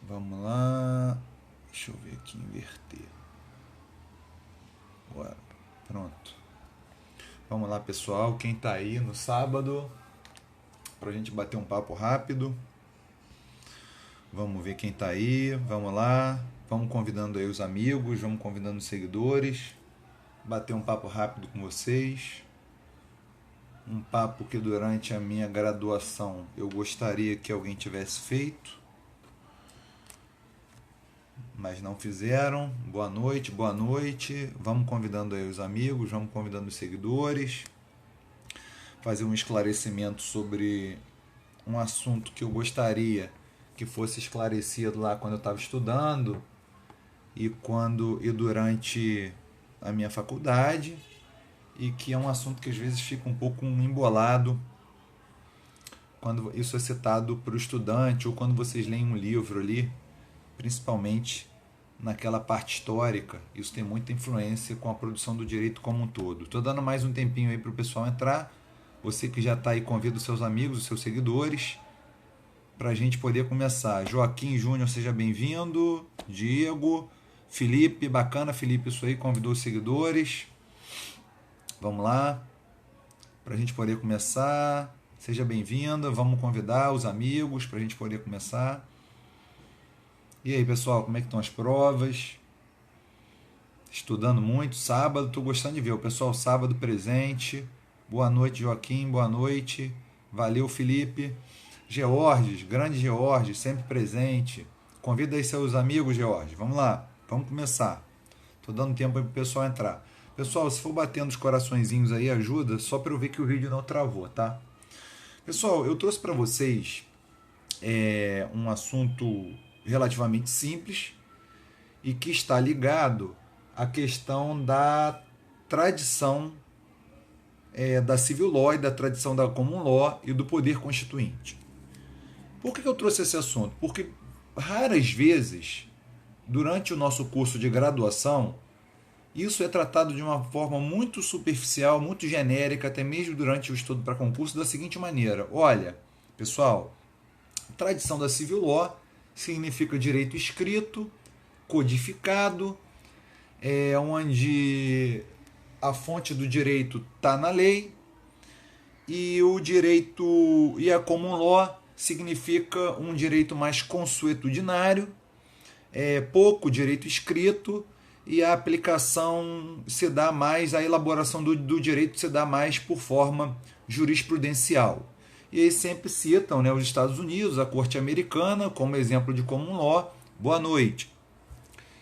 Vamos lá. Deixa eu ver aqui, inverter. Bora. Pronto. Vamos lá, pessoal. Quem tá aí no sábado, pra gente bater um papo rápido. Vamos ver quem tá aí. Vamos lá. Vamos convidando aí os amigos, vamos convidando os seguidores. Bater um papo rápido com vocês. Um papo que durante a minha graduação eu gostaria que alguém tivesse feito, mas não fizeram. Boa noite, boa noite. Vamos convidando aí os amigos, vamos convidando os seguidores. Fazer um esclarecimento sobre um assunto que eu gostaria que fosse esclarecido lá quando eu estava estudando e durante a minha faculdade, e que é um assunto que às vezes fica um pouco embolado quando isso é citado para o estudante ou quando vocês leem um livro ali, principalmente naquela parte histórica. Isso tem muita influência com a produção do direito como um todo. Estou dando mais um tempinho aí para o pessoal entrar. Você que já está aí, convida os seus amigos, os seus seguidores, para a gente poder começar. Joaquim Júnior, seja bem-vindo. Diego, Felipe, bacana, Felipe, isso aí, convidou os seguidores. Vamos lá, para a gente poder começar. Seja bem-vindo, vamos convidar os amigos para a gente poder começar. E aí, pessoal, como é que estão as provas? Estudando muito, sábado, estou gostando de ver o pessoal sábado presente. Boa noite, Joaquim, boa noite. Valeu, Felipe. Georges, grande Georges, sempre presente. Convida aí seus amigos, Georges. Vamos lá, vamos começar. Estou dando tempo aí para o pessoal entrar. Pessoal, se for batendo os coraçõezinhos aí, ajuda, só para eu ver que o vídeo não travou, tá? Pessoal, eu trouxe para vocês um assunto relativamente simples e que está ligado à questão da tradição da civil law e da tradição da common law e do poder constituinte. Por que eu trouxe esse assunto? Porque raras vezes, durante o nosso curso de graduação, isso é tratado de uma forma muito superficial, muito genérica, até mesmo durante o estudo para concurso, da seguinte maneira: olha, pessoal, tradição da civil law significa direito escrito, codificado, onde a fonte do direito está na lei, e o direito e a common law significa um direito mais consuetudinário, pouco direito escrito, e a aplicação se dá mais, a elaboração do direito se dá mais por forma jurisprudencial. E aí sempre citam, né, os Estados Unidos, a Corte Americana, como exemplo de common law. Boa noite.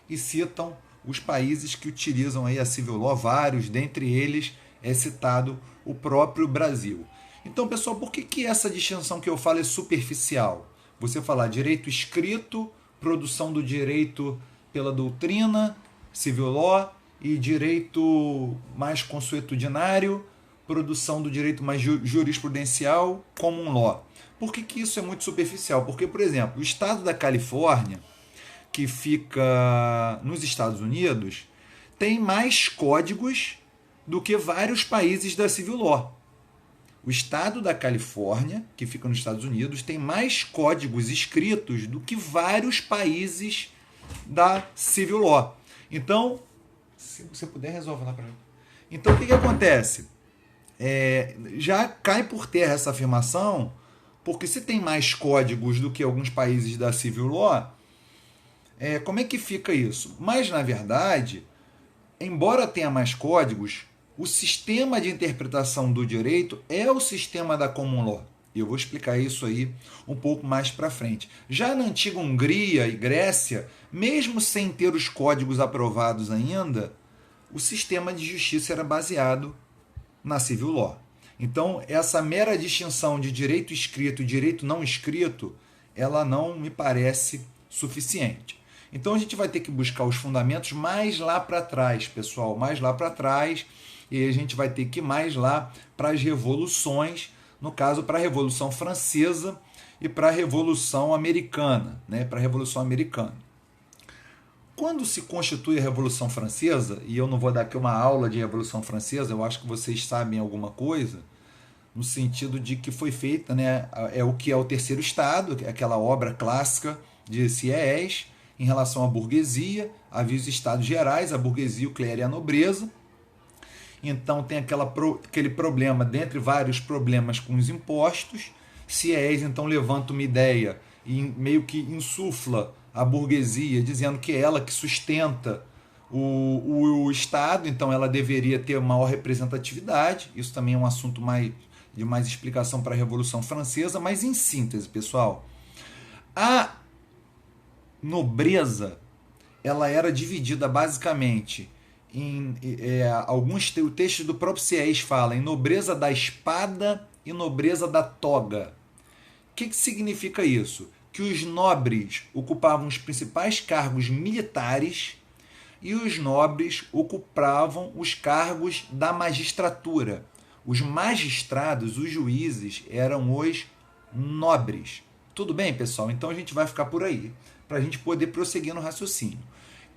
E citam os países que utilizam aí a civil law, vários, dentre eles é citado o próprio Brasil. Então, pessoal, por que essa distinção que eu falo é superficial? Você falar direito escrito, produção do direito pela doutrina, civil law, e direito mais consuetudinário, produção do direito mais jurisprudencial, common law. Por que isso é muito superficial? Porque, por exemplo, o estado da Califórnia, que fica nos Estados Unidos, tem mais códigos do que vários países da civil law. O estado da Califórnia, que fica nos Estados Unidos, tem mais códigos escritos do que vários países da civil law. Então, se você puder, resolve lá para mim. Então, o que acontece? Já cai por terra essa afirmação, porque se tem mais códigos do que alguns países da civil law, como é que fica isso? Mas, na verdade, embora tenha mais códigos, o sistema de interpretação do direito é o sistema da common law. E eu vou explicar isso aí um pouco mais para frente. Já na antiga Hungria e Grécia, mesmo sem ter os códigos aprovados ainda, o sistema de justiça era baseado na civil law. Então, essa mera distinção de direito escrito e direito não escrito, ela não me parece suficiente. Então, a gente vai ter que buscar os fundamentos mais lá para trás, pessoal, mais lá para trás, e a gente vai ter que ir mais lá para as revoluções, no caso, para a Revolução Francesa e para a Revolução Americana, né? Para a Revolução Americana. Quando se constitui a Revolução Francesa, e eu não vou dar aqui uma aula de Revolução Francesa, eu acho que vocês sabem alguma coisa, no sentido de que foi feita, né, é o que é o terceiro estado, aquela obra clássica de Sieyès, em relação à burguesia. Havia os estados gerais, a burguesia, o clero e a nobreza. Então tem aquele problema, dentre vários problemas, com os impostos. Sieyès então levanta uma ideia e meio que insufla a burguesia, dizendo que é ela que sustenta o Estado, então ela deveria ter maior representatividade. Isso também é um assunto de mais explicação para a Revolução Francesa, mas em síntese, pessoal, a nobreza ela era dividida basicamente em alguns textos do próprio Sieyès fala em nobreza da espada e nobreza da toga. O que significa isso? Que os nobres ocupavam os principais cargos militares e os nobres ocupavam os cargos da magistratura. Os magistrados, os juízes, eram os nobres. Tudo bem, pessoal? Então a gente vai ficar por aí, para a gente poder prosseguir no raciocínio.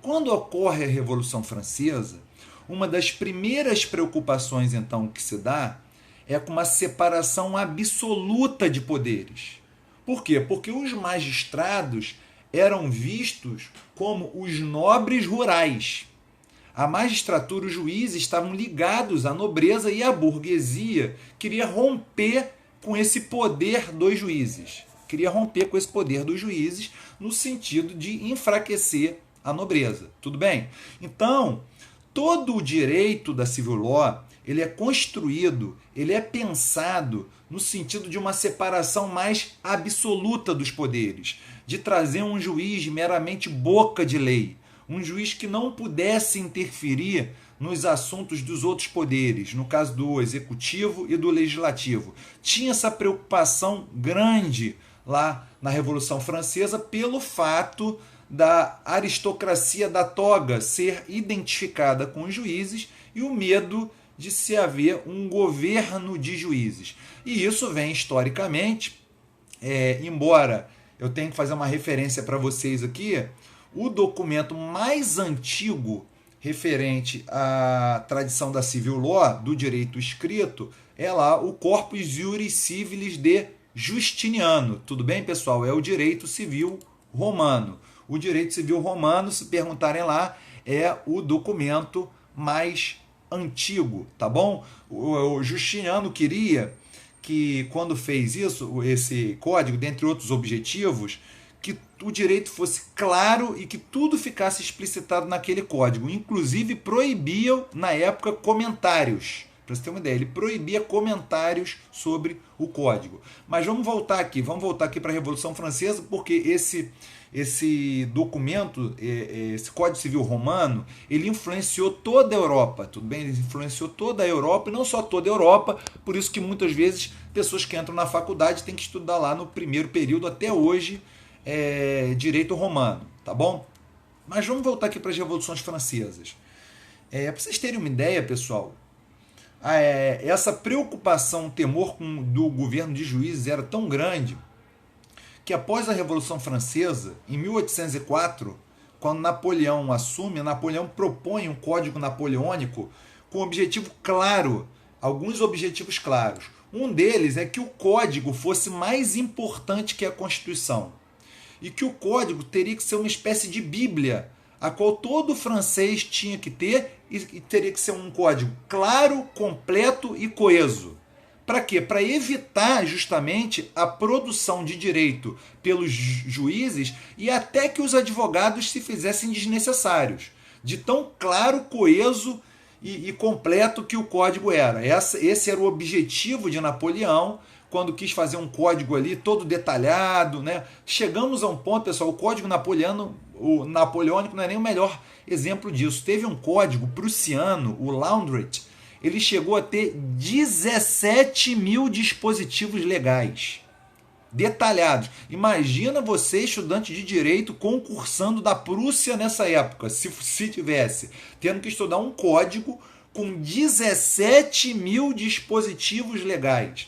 Quando ocorre a Revolução Francesa, uma das primeiras preocupações então que se dá é com uma separação absoluta de poderes. Por quê? Porque os magistrados eram vistos como os nobres rurais. A magistratura, os juízes estavam ligados à nobreza e a burguesia queria romper com esse poder dos juízes. Queria romper com esse poder dos juízes no sentido de enfraquecer a nobreza. Tudo bem? Então, todo o direito da civil law, ele é construído, ele é pensado no sentido de uma separação mais absoluta dos poderes, de trazer um juiz meramente boca de lei, um juiz que não pudesse interferir nos assuntos dos outros poderes, no caso do executivo e do legislativo. Tinha essa preocupação grande lá na Revolução Francesa pelo fato da aristocracia da toga ser identificada com os juízes e o medo de se haver um governo de juízes. E isso vem historicamente, embora eu tenha que fazer uma referência para vocês aqui, o documento mais antigo referente à tradição da civil law, do direito escrito, é lá o Corpus Juris Civilis de Justiniano. Tudo bem, pessoal? É o direito civil romano. O direito civil romano, se perguntarem lá, é o documento mais antigo, tá bom? O Justiniano queria que, quando fez isso, esse código, dentre outros objetivos, que o direito fosse claro e que tudo ficasse explicitado naquele código. Inclusive, proibia, na época, comentários. Para você ter uma ideia, ele proibia comentários sobre o código. Mas vamos voltar aqui para a Revolução Francesa, porque esse documento, esse Código Civil Romano, ele influenciou toda a Europa, tudo bem? Ele influenciou toda a Europa, e não só toda a Europa, por isso que muitas vezes pessoas que entram na faculdade têm que estudar lá no primeiro período, até hoje, direito romano, tá bom? Mas vamos voltar aqui para as Revoluções Francesas. Para vocês terem uma ideia, pessoal, essa preocupação, temor do governo de juízes era tão grande que após a Revolução Francesa, em 1804, quando Napoleão assume, Napoleão propõe um código napoleônico com objetivo claro, alguns objetivos claros. Um deles é que o código fosse mais importante que a Constituição e que o código teria que ser uma espécie de Bíblia, a qual todo francês tinha que ter, e teria que ser um código claro, completo e coeso. Para quê? Para evitar justamente a produção de direito pelos juízes e até que os advogados se fizessem desnecessários, de tão claro, coeso e completo que o código era. Esse era o objetivo de Napoleão, quando quis fazer um código ali todo detalhado, né? Chegamos a um ponto, pessoal, o código napoleônico não é nem o melhor exemplo disso. Teve um código prussiano, o Landrit, ele chegou a ter 17 mil dispositivos legais detalhados. Imagina você, estudante de direito, concursando da Prússia nessa época, se tivesse, tendo que estudar um código com 17 mil dispositivos legais.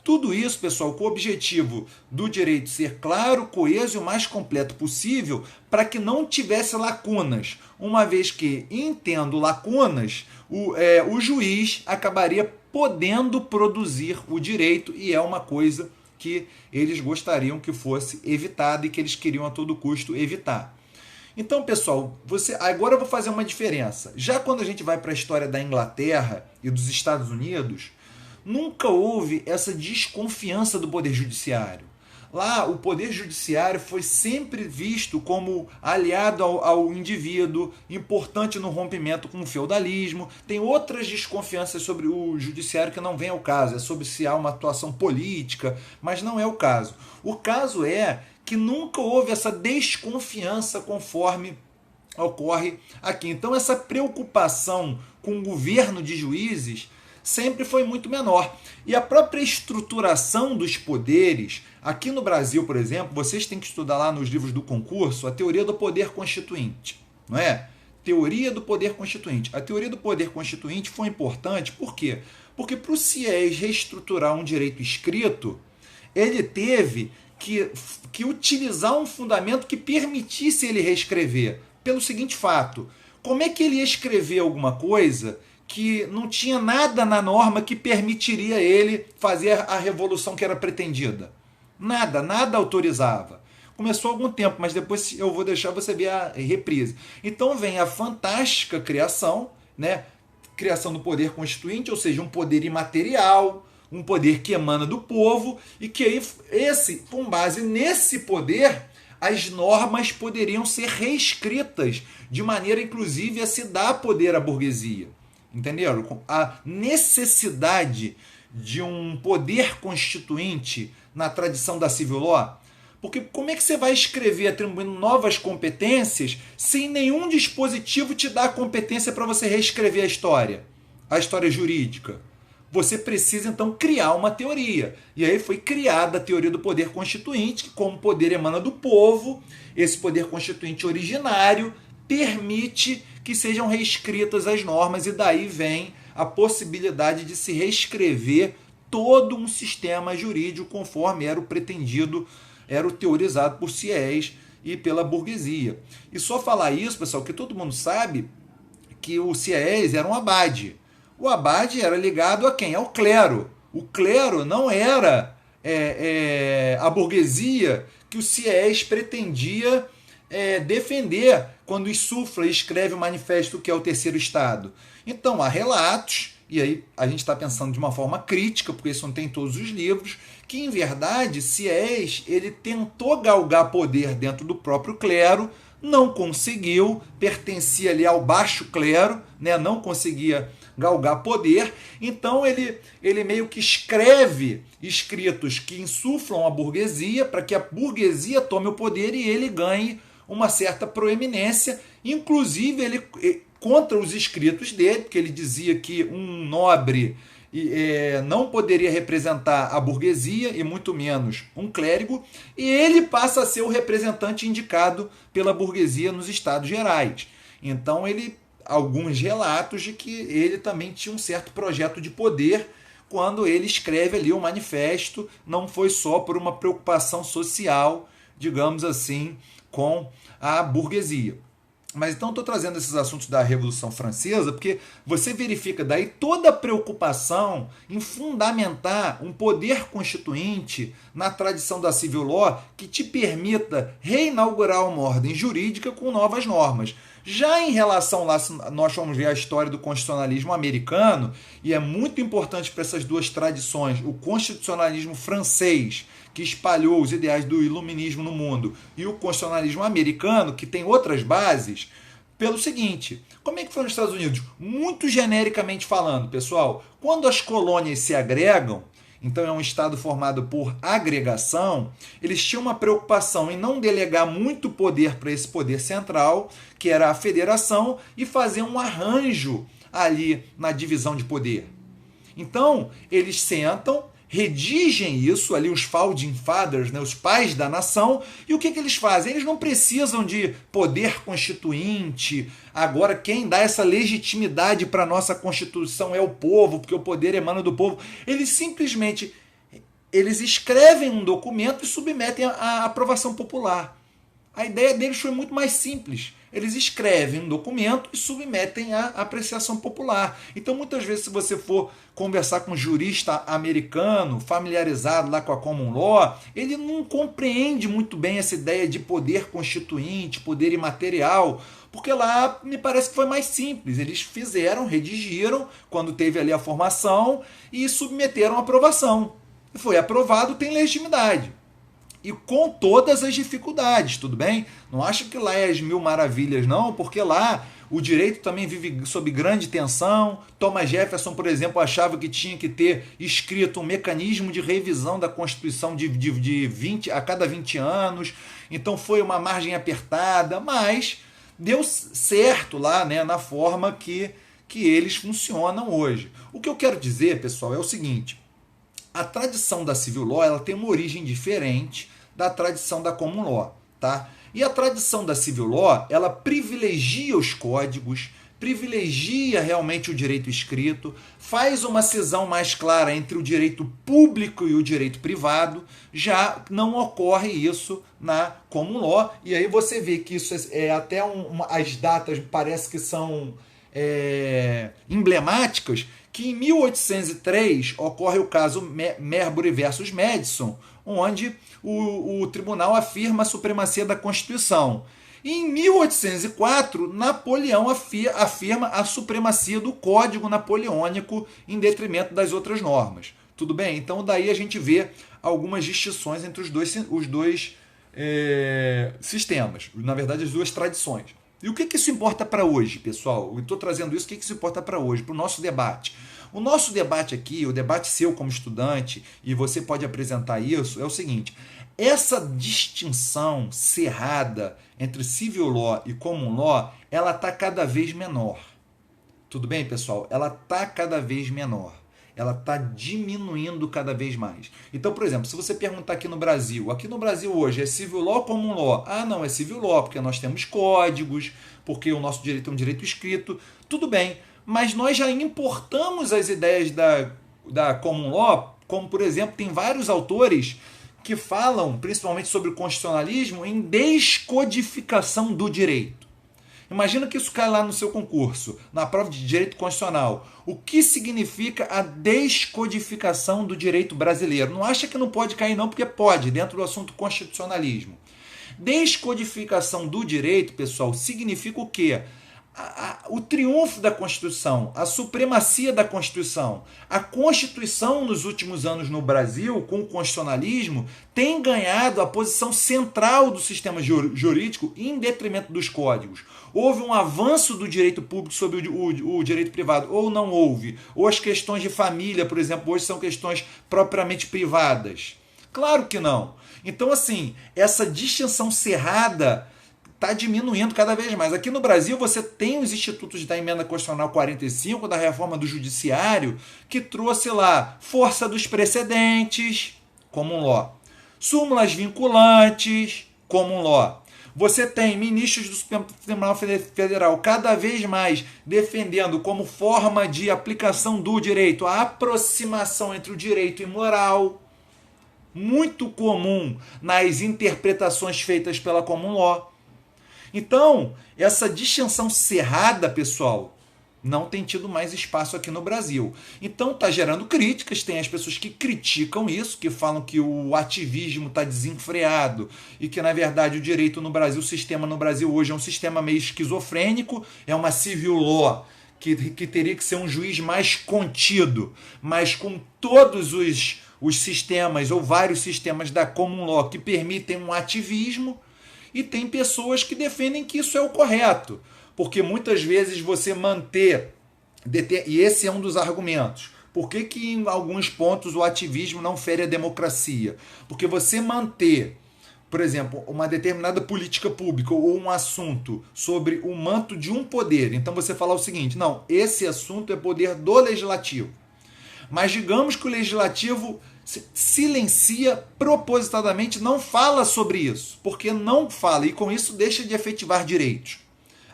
Tudo isso, pessoal, com o objetivo do direito ser claro, coeso e o mais completo possível, para que não tivesse lacunas. Uma vez que, entendo lacunas, o juiz acabaria podendo produzir o direito, e é uma coisa que eles gostariam que fosse evitada e que eles queriam a todo custo evitar. Então, pessoal, agora eu vou fazer uma diferença. Já quando a gente vai para a história da Inglaterra e dos Estados Unidos, nunca houve essa desconfiança do poder judiciário. Lá, o poder judiciário foi sempre visto como aliado ao indivíduo, importante no rompimento com o feudalismo. Tem outras desconfianças sobre o judiciário que não vem ao caso, é sobre se há uma atuação política, mas não é o caso. O caso é que nunca houve essa desconfiança conforme ocorre aqui. Então, essa preocupação com o governo de juízes sempre foi muito menor. E a própria estruturação dos poderes, aqui no Brasil, por exemplo, vocês têm que estudar lá nos livros do concurso a teoria do poder constituinte, não é? Teoria do poder constituinte. A teoria do poder constituinte foi importante, por quê? Porque para o CIES reestruturar um direito escrito, ele teve que utilizar um fundamento que permitisse ele reescrever, pelo seguinte fato: como é que ele ia escrever alguma coisa que não tinha nada na norma que permitiria ele fazer a revolução que era pretendida? Nada autorizava. Começou há algum tempo, mas depois eu vou deixar você ver a reprise. Então vem a fantástica criação, né? Criação do poder constituinte, ou seja, um poder imaterial, um poder que emana do povo, e que aí, com base nesse poder, as normas poderiam ser reescritas, de maneira, inclusive, a se dar poder à burguesia. Entenderam? A necessidade de um poder constituinte na tradição da civil law. Porque como é que você vai escrever atribuindo novas competências sem nenhum dispositivo te dar a competência para você reescrever a história jurídica? Você precisa, então, criar uma teoria. E aí foi criada a teoria do poder constituinte, que, como poder emana do povo, esse poder constituinte originário permite que sejam reescritas as normas, e daí vem a possibilidade de se reescrever todo um sistema jurídico conforme era o pretendido, era o teorizado por CIES e pela burguesia. E só falar isso, pessoal, que todo mundo sabe que o CIES era um abade. O abade era ligado a quem? Ao clero. O clero não era a burguesia que o CIES pretendia defender quando insufla e escreve o manifesto que é o terceiro estado. Então, há relatos, e aí a gente está pensando de uma forma crítica, porque isso não tem em todos os livros, que em verdade CIES ele tentou galgar poder dentro do próprio clero, não conseguiu, pertencia ali ao baixo clero, né, não conseguia galgar poder, então ele meio que escreve escritos que insuflam a burguesia para que a burguesia tome o poder e ele ganhe uma certa proeminência, inclusive ele contra os escritos dele, porque ele dizia que um nobre não poderia representar a burguesia e muito menos um clérigo, e ele passa a ser o representante indicado pela burguesia nos Estados Gerais. Então alguns relatos de que ele também tinha um certo projeto de poder quando ele escreve ali o manifesto, não foi só por uma preocupação social, digamos assim, com a burguesia. Mas então estou trazendo esses assuntos da Revolução Francesa porque você verifica daí toda a preocupação em fundamentar um poder constituinte na tradição da civil law que te permita reinaugurar uma ordem jurídica com novas normas. Já em relação lá, nós vamos ver a história do constitucionalismo americano, e é muito importante para essas duas tradições, o constitucionalismo francês, que espalhou os ideais do iluminismo no mundo, e o constitucionalismo americano, que tem outras bases, pelo seguinte: como é que foi nos Estados Unidos? Muito genericamente falando, pessoal, quando as colônias se agregam, então é um estado formado por agregação, eles tinham uma preocupação em não delegar muito poder para esse poder central, que era a federação, e fazer um arranjo ali na divisão de poder. Então, eles sentam, redigem isso, ali os Founding Fathers, né, os pais da nação, e o que eles fazem? Eles não precisam de poder constituinte. Agora, quem dá essa legitimidade para a nossa Constituição é o povo, porque o poder emana do povo. Eles escrevem um documento e submetem à aprovação popular. A ideia deles foi muito mais simples. Eles escrevem um documento e submetem à apreciação popular. Então, muitas vezes, se você for conversar com um jurista americano, familiarizado lá com a common law, ele não compreende muito bem essa ideia de poder constituinte, poder imaterial, porque lá me parece que foi mais simples. Eles fizeram, redigiram, quando teve ali a formação, e submeteram à aprovação. Foi aprovado, tem legitimidade. E com todas as dificuldades, tudo bem? Não acho que lá é as mil maravilhas, não, porque lá o direito também vive sob grande tensão. Thomas Jefferson, por exemplo, achava que tinha que ter escrito um mecanismo de revisão da Constituição de 20 a cada 20 anos. Então foi uma margem apertada, mas deu certo lá, né, na forma que eles funcionam hoje. O que eu quero dizer, pessoal, é o seguinte: a tradição da civil law ela tem uma origem diferente da tradição da common law, tá? E a tradição da civil law, ela privilegia os códigos, privilegia realmente o direito escrito, faz uma cisão mais clara entre o direito público e o direito privado. Já não ocorre isso na common law, e aí você vê que isso é até as datas parece que são emblemáticas, que em 1803 ocorre o caso Marbury versus Madison, onde o tribunal afirma a supremacia da Constituição. E em 1804, Napoleão afirma a supremacia do Código Napoleônico em detrimento das outras normas. Tudo bem? Então daí a gente vê algumas distinções entre os dois sistemas, na verdade as duas tradições. E o que isso importa para hoje, pessoal? Eu estou trazendo isso, o que isso importa para hoje, para o nosso debate? O nosso debate aqui, o debate seu como estudante, e você pode apresentar isso, é o seguinte: essa distinção cerrada entre civil law e common law, ela está cada vez menor. Tudo bem, pessoal? Ela está cada vez menor. Ela está diminuindo cada vez mais. Então, por exemplo, se você perguntar aqui no Brasil hoje é civil law ou common law? Ah, não, é civil law, porque nós temos códigos, porque o nosso direito é um direito escrito. Tudo bem, mas nós já importamos as ideias da common law, como, por exemplo, tem vários autores que falam, principalmente sobre o constitucionalismo, em descodificação do direito. Imagina que isso cai lá no seu concurso, na prova de direito constitucional. O que significa a descodificação do direito brasileiro? Não acha que não pode cair não, porque pode, dentro do assunto constitucionalismo. Descodificação do direito, pessoal, significa o quê? O triunfo da Constituição, a supremacia da Constituição. A Constituição, nos últimos anos no Brasil, com o constitucionalismo, tem ganhado a posição central do sistema jurídico em detrimento dos códigos. Houve um avanço do direito público sobre o direito privado, ou não houve? Ou as questões de família, por exemplo, hoje são questões propriamente privadas? Claro que não. Então, assim, essa distinção cerrada está diminuindo cada vez mais. Aqui no Brasil você tem os institutos da Emenda Constitucional 45, da reforma do Judiciário, que trouxe lá força dos precedentes, common law, súmulas vinculantes, common law. Você tem ministros do Supremo Tribunal Federal cada vez mais defendendo como forma de aplicação do direito a aproximação entre o direito e moral, muito comum nas interpretações feitas pela common law. Então, essa distinção cerrada, pessoal, não tem tido mais espaço aqui no Brasil. Então, está gerando críticas, tem as pessoas que criticam isso, que falam que o ativismo está desenfreado e que, na verdade, o direito no Brasil, o sistema no Brasil hoje é um sistema meio esquizofrênico, é uma civil law, que teria que ser um juiz mais contido, mas com todos os sistemas ou vários sistemas da common law que permitem um ativismo. E tem pessoas que defendem que isso é o correto, porque muitas vezes você manter, e esse é um dos argumentos, por que em alguns pontos o ativismo não fere a democracia? Porque você manter, por exemplo, uma determinada política pública ou um assunto sobre o manto de um poder, então você falar o seguinte: não, esse assunto é poder do legislativo, mas digamos que o legislativo silencia propositadamente, não fala sobre isso, porque não fala, e com isso deixa de efetivar direitos.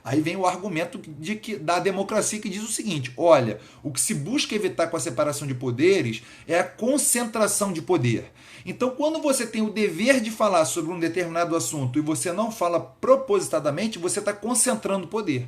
Aí vem o argumento da democracia que diz o seguinte: olha, o que se busca evitar com a separação de poderes é a concentração de poder. Então, quando você tem o dever de falar sobre um determinado assunto e você não fala propositadamente, você está concentrando poder.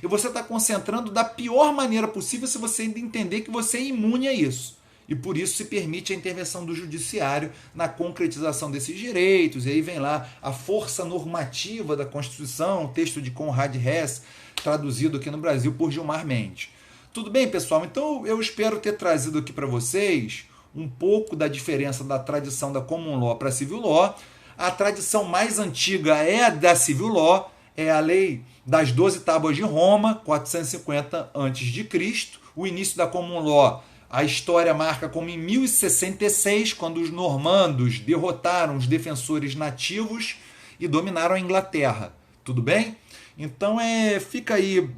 E você está concentrando da pior maneira possível se você ainda entender que você é imune a isso. E por isso se permite a intervenção do judiciário na concretização desses direitos. E aí vem lá a força normativa da Constituição, o texto de Conrad Hess, traduzido aqui no Brasil por Gilmar Mendes. Tudo bem, pessoal? Então eu espero ter trazido aqui para vocês um pouco da diferença da tradição da Common Law para a Civil Law. A tradição mais antiga é a da Civil Law, é a lei das 12 Tábuas de Roma, 450 a.C. O início da Common Law, a história marca como em 1066, quando os normandos derrotaram os defensores nativos e dominaram a Inglaterra. Tudo bem? Então fica aí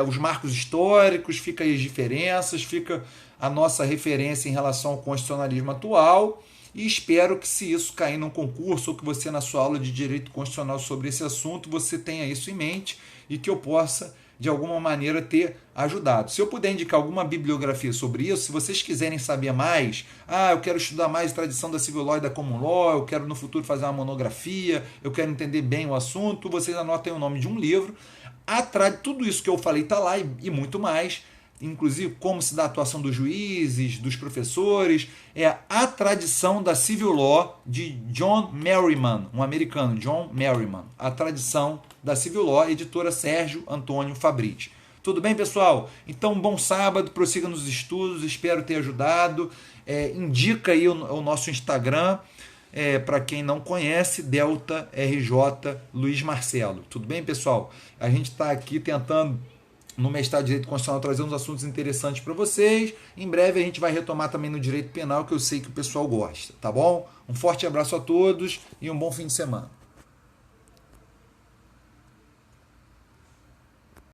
os marcos históricos, fica aí as diferenças, fica a nossa referência em relação ao constitucionalismo atual. E espero que, se isso cair num concurso ou que você, na sua aula de direito constitucional sobre esse assunto, você tenha isso em mente e que eu possa, de alguma maneira, ter ajudado. Se eu puder indicar alguma bibliografia sobre isso, se vocês quiserem saber mais, eu quero estudar mais a tradição da Civil Law e da Common Law, eu quero no futuro fazer uma monografia, eu quero entender bem o assunto, vocês anotem o nome de um livro. Tudo isso que eu falei está lá e muito mais, inclusive como se dá a atuação dos juízes, dos professores, é A Tradição da Civil Law, de John Merriman, um americano, John Merriman. A Tradição da Civil Law, editora Sérgio Antônio Fabriti. Tudo bem, pessoal? Então, bom sábado, prossiga nos estudos, espero ter ajudado. Indica aí o nosso Instagram, para quem não conhece, Delta RJ Luiz Marcelo. Tudo bem, pessoal? A gente está aqui tentando, no mestrado de Direito Constitucional, trazer uns assuntos interessantes para vocês. Em breve a gente vai retomar também no Direito Penal, que eu sei que o pessoal gosta, tá bom? Um forte abraço a todos e um bom fim de semana.